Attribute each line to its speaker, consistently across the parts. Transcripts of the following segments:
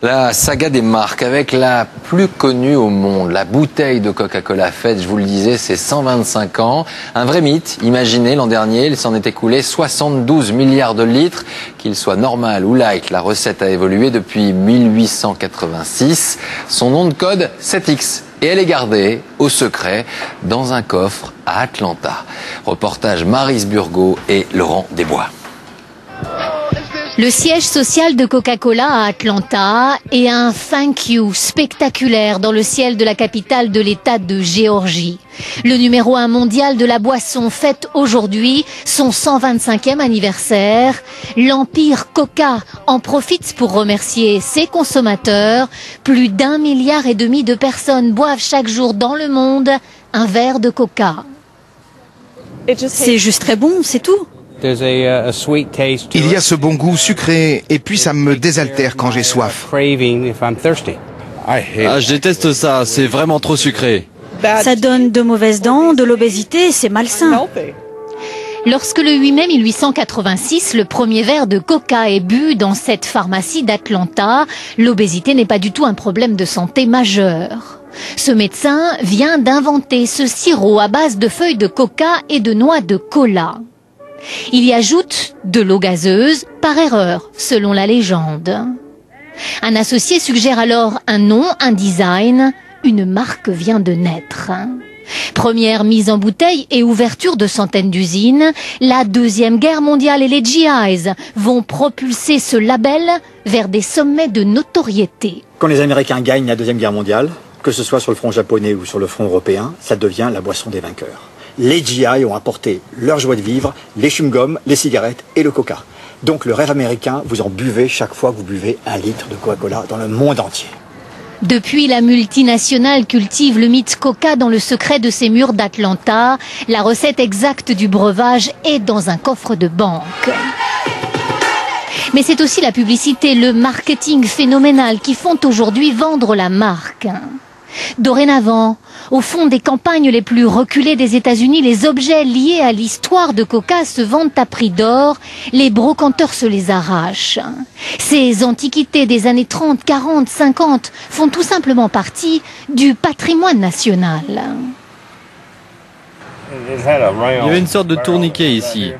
Speaker 1: La saga des marques avec la plus connue au monde, la bouteille de Coca-Cola fête, je vous le disais, c'est 125 ans. Un vrai mythe, imaginez l'an dernier, il s'en est écoulé 72 milliards de litres. Qu'il soit normal ou light, la recette a évolué depuis 1886. Son nom de code, 7X. Et elle est gardée au secret dans un coffre à Atlanta. Reportage Maryse Burgot et Laurent Desbois.
Speaker 2: Le siège social de Coca-Cola à Atlanta et un thank you spectaculaire dans le ciel de la capitale de l'État de Géorgie. Le numéro 1 mondial de la boisson fête aujourd'hui son 125e anniversaire. L'empire Coca en profite pour remercier ses consommateurs. Plus d'1,5 milliard de personnes boivent chaque jour dans le monde un verre de Coca.
Speaker 3: C'est juste très bon, c'est tout.
Speaker 4: Il y a ce bon goût sucré et puis ça me désaltère quand j'ai soif.
Speaker 5: Je déteste ça, c'est vraiment trop sucré.
Speaker 3: Ça donne de mauvaises dents, de l'obésité, c'est malsain.
Speaker 2: Lorsque le 8 mai 1886, le premier verre de Coca est bu dans cette pharmacie d'Atlanta, l'obésité n'est pas du tout un problème de santé majeur. Ce médecin vient d'inventer ce sirop à base de feuilles de coca et de noix de cola. Il y ajoute de l'eau gazeuse, par erreur, selon la légende. Un associé suggère alors un nom, un design. Une marque vient de naître. Première mise en bouteille et ouverture de centaines d'usines, la Deuxième Guerre mondiale et les GIs vont propulser ce label vers des sommets de notoriété.
Speaker 6: Quand les Américains gagnent la Deuxième Guerre mondiale, que ce soit sur le front japonais ou sur le front européen, ça devient la boisson des vainqueurs. Les GI ont apporté leur joie de vivre, les chewing-gums, les cigarettes et le coca. Donc le rêve américain, vous en buvez chaque fois que vous buvez 1 litre de Coca-Cola dans le monde entier.
Speaker 2: Depuis, la multinationale cultive le mythe Coca dans le secret de ses murs d'Atlanta. La recette exacte du breuvage est dans un coffre de banque. Mais c'est aussi la publicité, le marketing phénoménal qui font aujourd'hui vendre la marque. Dorénavant, au fond des campagnes les plus reculées des États-Unis, les objets liés à l'histoire de Coca se vendent à prix d'or. Les brocanteurs se les arrachent. Ces antiquités des années 30, 40, 50 font tout simplement partie du patrimoine national.
Speaker 5: Il y avait une sorte de tourniquet ici.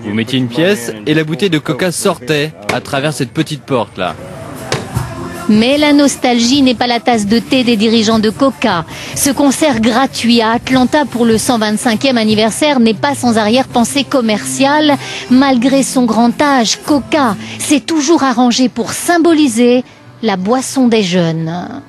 Speaker 5: Vous mettiez une pièce et la bouteille de Coca sortait à travers cette petite porte là.
Speaker 2: Mais la nostalgie n'est pas la tasse de thé des dirigeants de Coca. Ce concert gratuit à Atlanta pour le 125e anniversaire n'est pas sans arrière-pensée commerciale. Malgré son grand âge, Coca s'est toujours arrangé pour symboliser la boisson des jeunes.